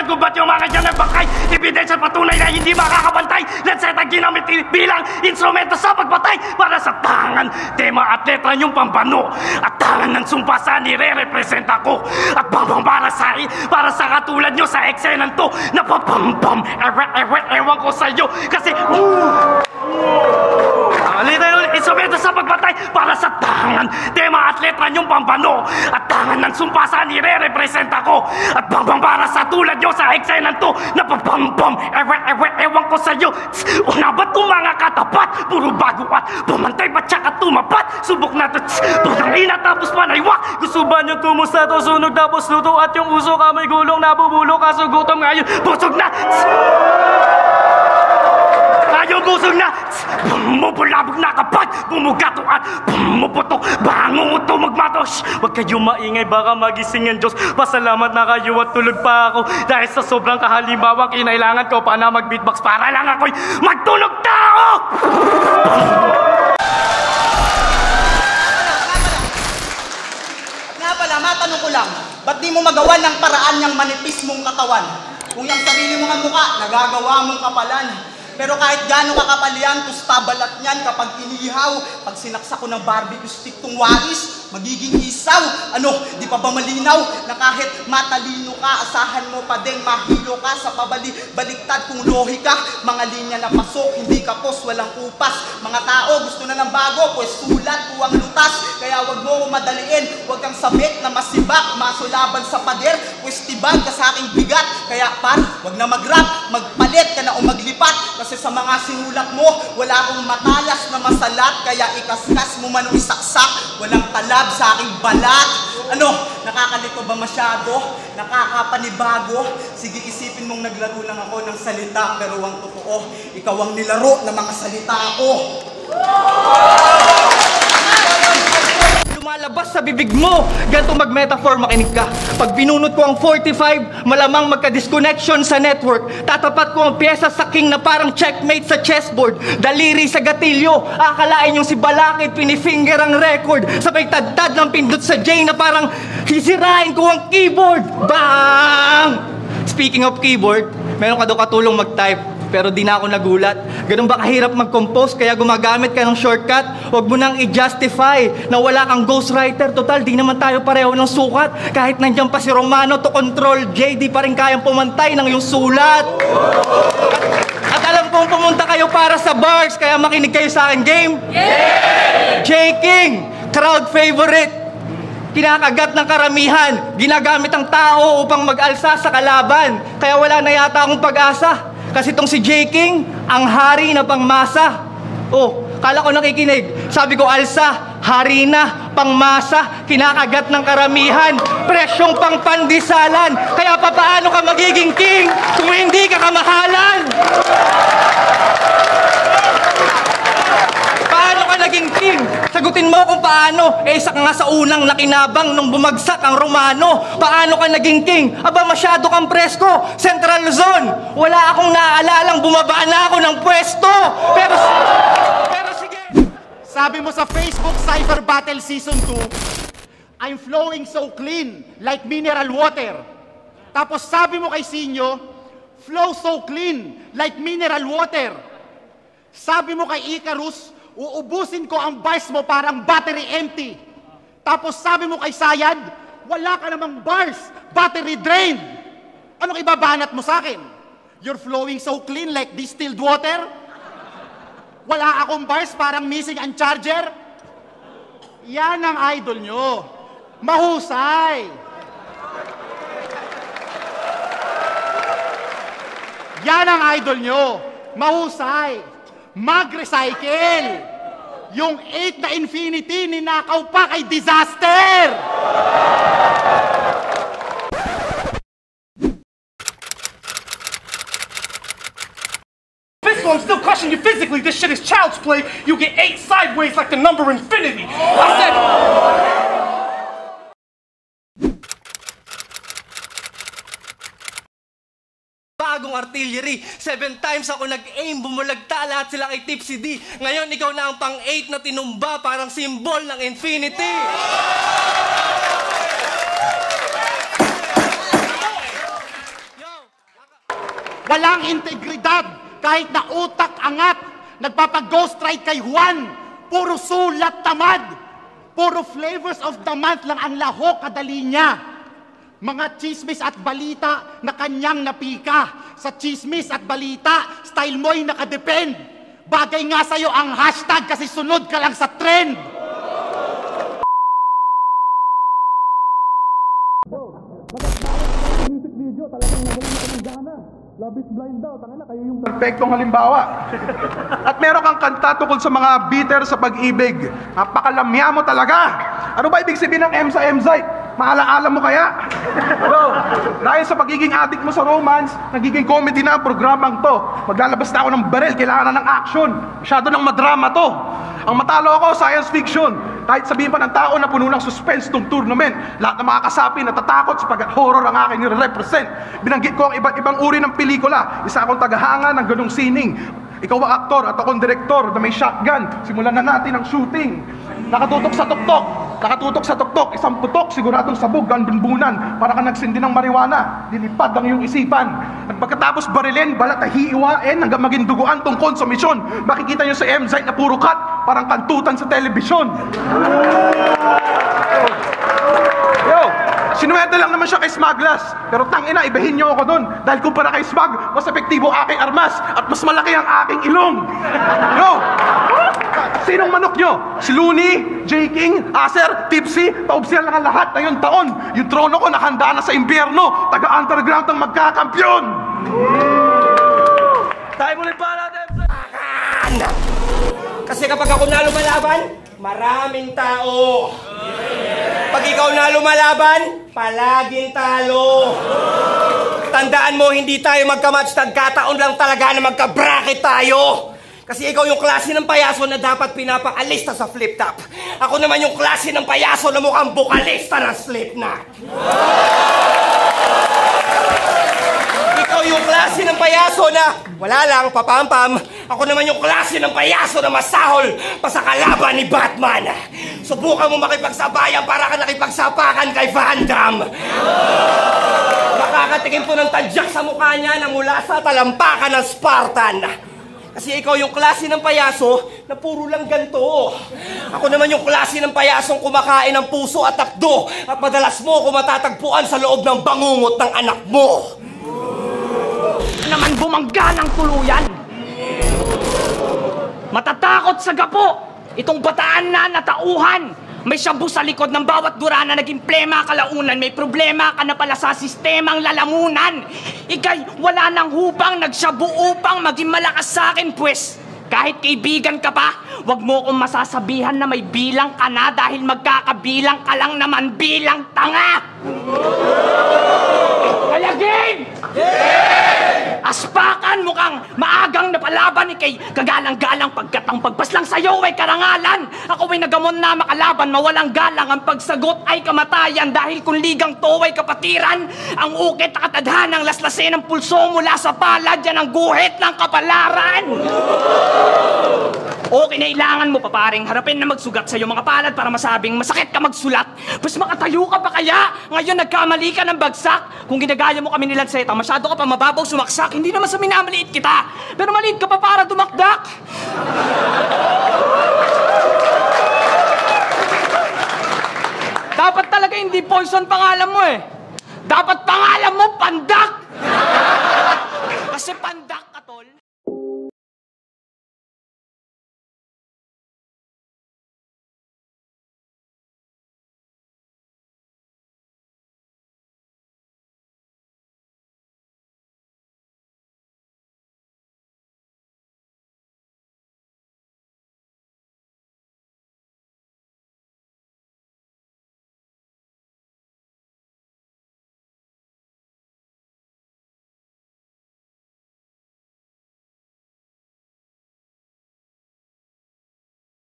Gubat yung mga dyan nagbakay, ebidensya patunay na hindi makakabantay. Let's set ang ginamit bilang instrumento sa pagbatay para sa tangan, tema at letra niyong pambano. At tangan ng sumpa sa nire-representa ko. At bambang para sa katulad nyo sa eksenan to. Napapambam, ewan ko sa'yo. Kasi, instrumento sa pagbatay para sa tangan, tema at letra niyong pambano. At tangan ng sumpa sa nire-representa ko. At bambang para sa tulad nyo sa eksenan to. Napapambam, ewan ko sa'yo. Una ba't kung mga katapat? Puro bago at pumantay pa tsaka tumapat. Subok na to, putang ina tapos panaywa. Gusto ba nyo tumusta to? Sunog tapos luto at yung uso ka may gulong nabubulok. Kaso gutom ngayon, busog na. Ayaw busog na. Bumubulabog na kapag bumugato at bumuputok. Bango ito magmatos. Huwag kayo maingay, baka magising ang Diyos. Pasalamat na kayo at tulog pa ako. Dahil sa sobrang kahalimbawa, kinailangan ko pa na mag-beatbox para lang ako'y magtunog tao! Nga pala, matanong ko lang, ba't di mo magawa ng paraan niyang manipis mong katawan? Kung yung sarili mong mukha, nagagawa mong kapalan. Pero kahit gaano kakapal yan, tusta balat niyan kapag inihaw. Pag sinaksak ko ng barbecue stick tong walis, magiging isaw. Ano, di pa ba malinaw na kahit matalino ka, asahan mo pa ding mahilo ka sa pabalik-baliktad kung lohika. Mga linya na pasok, hindi kapos, walang upas. Mga tao gusto na ng bago, pues sulat, puwang lutas. Kaya wag mo madaliin, wag kang sabik na masibak, masulaban sa pader, pues tibag ka sa aking bigat. Kaya par, wag na mag-rap, magpalit ka na o maglipat. Kasi sa mga sinulat mo, wala akong matalas na masalat. Kaya ikaskas mo man o isaksak, walang talab sa aking balat. Ano, nakakalito ba masyado? Nakakapanibago? Sige, isipin mong naglaro lang ako ng salita. Pero ang totoo, ikaw ang nilaro ng mga salita ko. Lumalabas sa bibig mo, ganito mag-metaphor, makinig ka. Pag binunot ko ang 45, malamang magka-disconnection sa network. Tatapat ko ang pyesa sa king na parang checkmate sa chessboard. Daliri sa gatilyo, akalain yung si Balakid, pinifinger ang record. Sabay tadtad ng pindot sa J na parang hisirain ko ang keyboard. Bang! Speaking of keyboard, meron ka daw katulong mag-type. Pero di na ako nagulat. Ganun ba kahirap mag-compose kaya gumagamit ka ng shortcut? Huwag mo nang i-justify na wala kang ghostwriter. Total, di naman tayo pareho ng sukat. Kahit nandiyan pa si Romano to control J, di pa rin kayang pumantay ng iyong sulat. At alam kong pumunta kayo para sa bars, kaya makinig kayo sa akin, game? Yeah! J King, crowd favorite. Kinakagat ng karamihan. Ginagamit ang tao upang mag-alsa sa kalaban. Kaya wala na yata akong pag-asa. Kasi itong si J King, ang hari na pangmasa. Oh, kala ko nakikinig. Sabi ko, alsa, hari na, pangmasa, kinakagat ng karamihan, presyong pangpandisalan. Kaya papaano ka magiging king kung hindi ka kamahalan? Paano ka naging king? Sagutin mo kung paano. Isa ka nga sa unang nakinabang nung bumagsak ang Romano. Paano ka naging king? Aba, masyado kang presko. Central Luzon. Wala akong naalalang bumaba na ako ng pwesto. Pero sige. Sabi mo sa Facebook Cyber Battle Season 2, I'm flowing so clean, like mineral water. Tapos sabi mo kay Sinyo, flow so clean, like mineral water. Sabi mo kay Icarus, uubusin ko ang bars mo parang battery empty. Tapos sabi mo kay Sayad, wala ka namang bars, battery drained. Anong ibabanat mo sa akin? You're flowing so clean like distilled water? Wala akong bars, parang missing ang charger? Yan ang idol nyo. Mahusay. Yan ang idol nyo. Mahusay. Mag-recycle. Yung 8 na infinity, ninakaw pa kay disaster. I'm still crushing you physically. This shit is child's play. You get 8 sideways like the number infinity. I said... Bagong artillery. 7 times ako nag-aim, bumulagta lahat sila kay Tipsy D. Ngayon, ikaw na ang pang-8 na tinumba, parang symbol ng infinity. Yo! Walang integridad, kahit na utak angat. Nagpapag-ghost ride kay Juan. Puro sulat tamad. Puro flavors of the month lang ang lahok kadali niya. Mga chismis at balita na kanyang napika. Sa chismis at balita, style mo'y nakadepend. Bagay nga sa'yo ang hashtag kasi sunod ka lang sa trend. Music video, talagang nagawa ng gana. Love is blind daw, tanga na kayo yung perfectong halimbawa. At meron kang kanta tungkol sa mga bitter sa pag-ibig. Napakalamya mo talaga. Ano ba ibig sabihin ng M sa M-Zite? Maalaala mo kaya? Bro, dahil sa pagiging addict mo sa romance, nagiging comedy na ang programang to. Maglalabas na ako ng baril, kailangan na ng action. Masyado ng madrama to. Ang matalo ako, science fiction. Kahit sabihin pa ng tao na puno ng suspense tong tournament, lahat ng mga kasapi natatakot sapagkat horror ang aking nire-represent. Binanggit ko ang iba't ibang uri ng pelikula. Isa akong tagahanga ng ganong sining. Ikaw ang aktor at akong direktor na may shotgun. Simulan na natin ang shooting. Nakatutok sa tuktok. Nakatutok sa tuktok. Isang putok, siguradong sabog ang bunbunan. Para ka nagsindi ng marijuana. Dilipad ang iyong isipan. At pagkatapos barilin, balat ay hiiwain hanggang maging duguan tong konsumisyon. Makikita nyo sa M-Zite na puro cut. Parang kantutan sa telebisyon. Yo! Sinuwerte lang naman siya kay Smaglas. Pero tangina, ibahin niyo ako doon. Dahil kumpara kay Smag, mas epektibo aking armas at mas malaki ang aking ilong. Yo! Sinong manok nyo? Si Looney, J. King, Acer, Tipsy, taobsyan lang ang lahat na yung taon. Yung trono ko nakahanda na sa impyerno. Taga-underground ang magkakampyon. Tayo mo rin para natin. Kasi kapag ako na lumalaban, maraming tao. Pag ikaw na lumalaban, palaging talo. Tandaan mo, hindi tayo magkamatch. Nagkataon lang talaga na magka-bracket tayo. Kasi ikaw yung klase ng payaso na dapat pinapaalista sa flip-top. Ako naman yung klase ng payaso na mukhang bukalista ng Slipknot. Ikaw yung klase ng payaso na wala lang, papampam. Ako naman yung klase ng payaso na masahol pa sa kalaban ni Batman. Subukan mo makipagsabayan para ka nakipagsapakan kay Van Damme. Makakatikim po ng tadyak sa mukha niya na mula sa talampakan ng Spartan. Kasi ikaw yung klase ng payaso na puro lang ganito. Ako naman yung klase ng payasong kumakain ng puso at takdo at madalas mo ako matatagpuan sa loob ng bangungot ng anak mo. Naman bumangga ng tuluyan. Matatakot sa gapo. Itong bataan na natauhan. May shabu sa likod ng bawat dura na naging plema kalaunan. May problema ka na pala sa sistemang lalamunan. Ika'y wala nang hubang nagshabu upang maging malakas sa akin, pues. Kahit kaibigan ka pa, wag mo akong masasabihan na may bilang ka na dahil magkakabilang ka lang naman bilang tanga. Kaya game! Aspakan mukhang maagang napalaban ni kay kagalang-galang pagkat ang pagpaslang sa'yo ay karangalan. Ako ay nagamon na makalaban, mawalang galang. Ang pagsagot ay kamatayan dahil kung ligang to ay kapatiran. Ang ukit na katadhanang laslasin ng pulso mula sa palad, yan ang guhit ng kapalaran. O kinailangan mo pa paring harapin na magsugat sa'yo mga palad para masabing masakit ka magsulat. Mas makatayo ka pa kaya? Ngayon nagkamali ka ng bagsak. Kung ginagaya mo kami nilang seta, masyado ka pa mababaw sumaksak. Hindi naman sa minamaliit kita, pero maliit ka pa para dumakdak. Dapat talaga hindi poison pangalan mo eh. Dapat pangalan mo pandak.